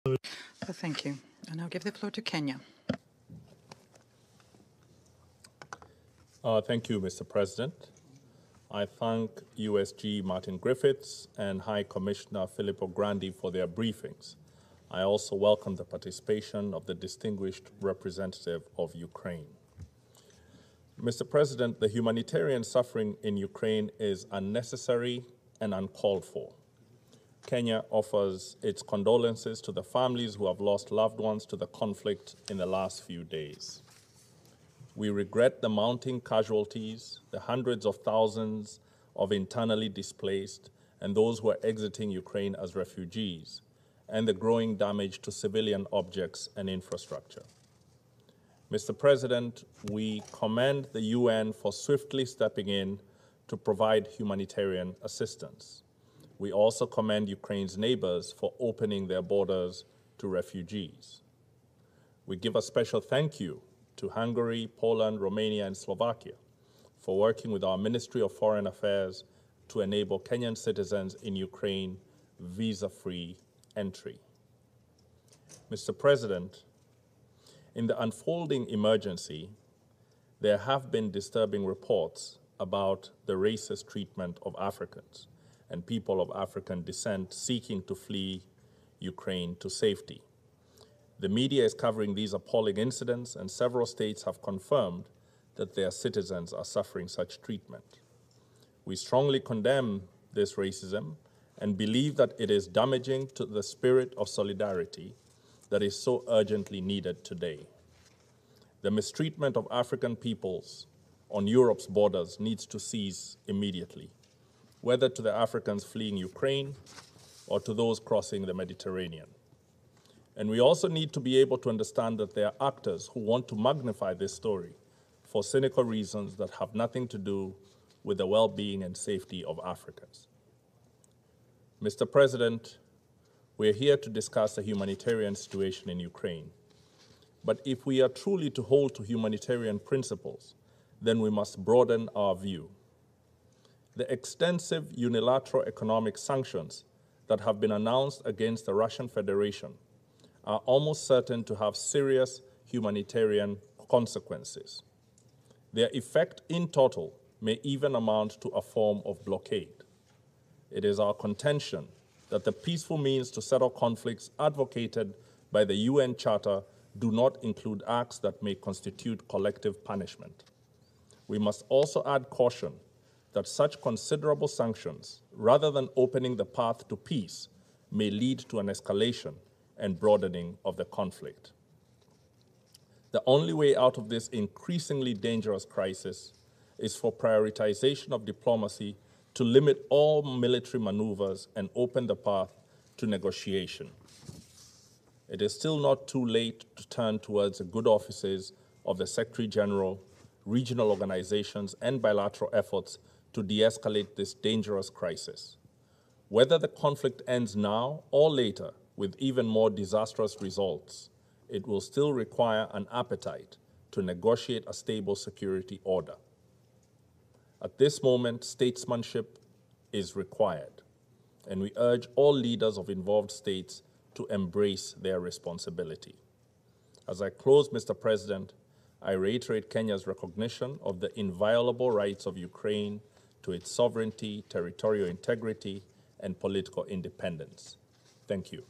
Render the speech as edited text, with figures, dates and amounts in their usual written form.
Thank you. And I'll give the floor to Kenya. Thank you, Mr. President. I thank USG Martin Griffiths and High Commissioner Filippo Grandi for their briefings. I also welcome the participation of the distinguished representative of Ukraine. Mr. President, the humanitarian suffering in Ukraine is unnecessary and uncalled for. Kenya offers its condolences to the families who have lost loved ones to the conflict in the last few days. We regret the mounting casualties, the hundreds of thousands of internally displaced and those who are exiting Ukraine as refugees, and the growing damage to civilian objects and infrastructure. Mr. President, we commend the UN for swiftly stepping in to provide humanitarian assistance. We also commend Ukraine's neighbors for opening their borders to refugees. We give a special thank you to Hungary, Poland, Romania, and Slovakia for working with our Ministry of Foreign Affairs to enable Kenyan citizens in Ukraine visa-free entry. Mr. President, in the unfolding emergency, there have been disturbing reports about the racist treatment of Africans and people of African descent seeking to flee Ukraine to safety. The media is covering these appalling incidents, and several states have confirmed that their citizens are suffering such treatment. We strongly condemn this racism and believe that it is damaging to the spirit of solidarity that is so urgently needed today. The mistreatment of African peoples on Europe's borders needs to cease immediately, whether to the Africans fleeing Ukraine or to those crossing the Mediterranean. And we also need to be able to understand that there are actors who want to magnify this story for cynical reasons that have nothing to do with the well-being and safety of Africans. Mr. President, we're here to discuss the humanitarian situation in Ukraine. But if we are truly to hold to humanitarian principles, then we must broaden our view. The extensive unilateral economic sanctions that have been announced against the Russian Federation are almost certain to have serious humanitarian consequences. Their effect in total may even amount to a form of blockade. It is our contention that the peaceful means to settle conflicts advocated by the UN Charter do not include acts that may constitute collective punishment. We must also add caution that such considerable sanctions, rather than opening the path to peace, may lead to an escalation and broadening of the conflict. The only way out of this increasingly dangerous crisis is for prioritization of diplomacy to limit all military maneuvers and open the path to negotiation. It is still not too late to turn towards the good offices of the Secretary General, regional organizations, and bilateral efforts to de-escalate this dangerous crisis. Whether the conflict ends now or later with even more disastrous results, it will still require an appetite to negotiate a stable security order. At this moment, statesmanship is required, and we urge all leaders of involved states to embrace their responsibility. As I close, Mr. President, I reiterate Kenya's recognition of the inviolable rights of Ukraine to its sovereignty, territorial integrity, and political independence. Thank you.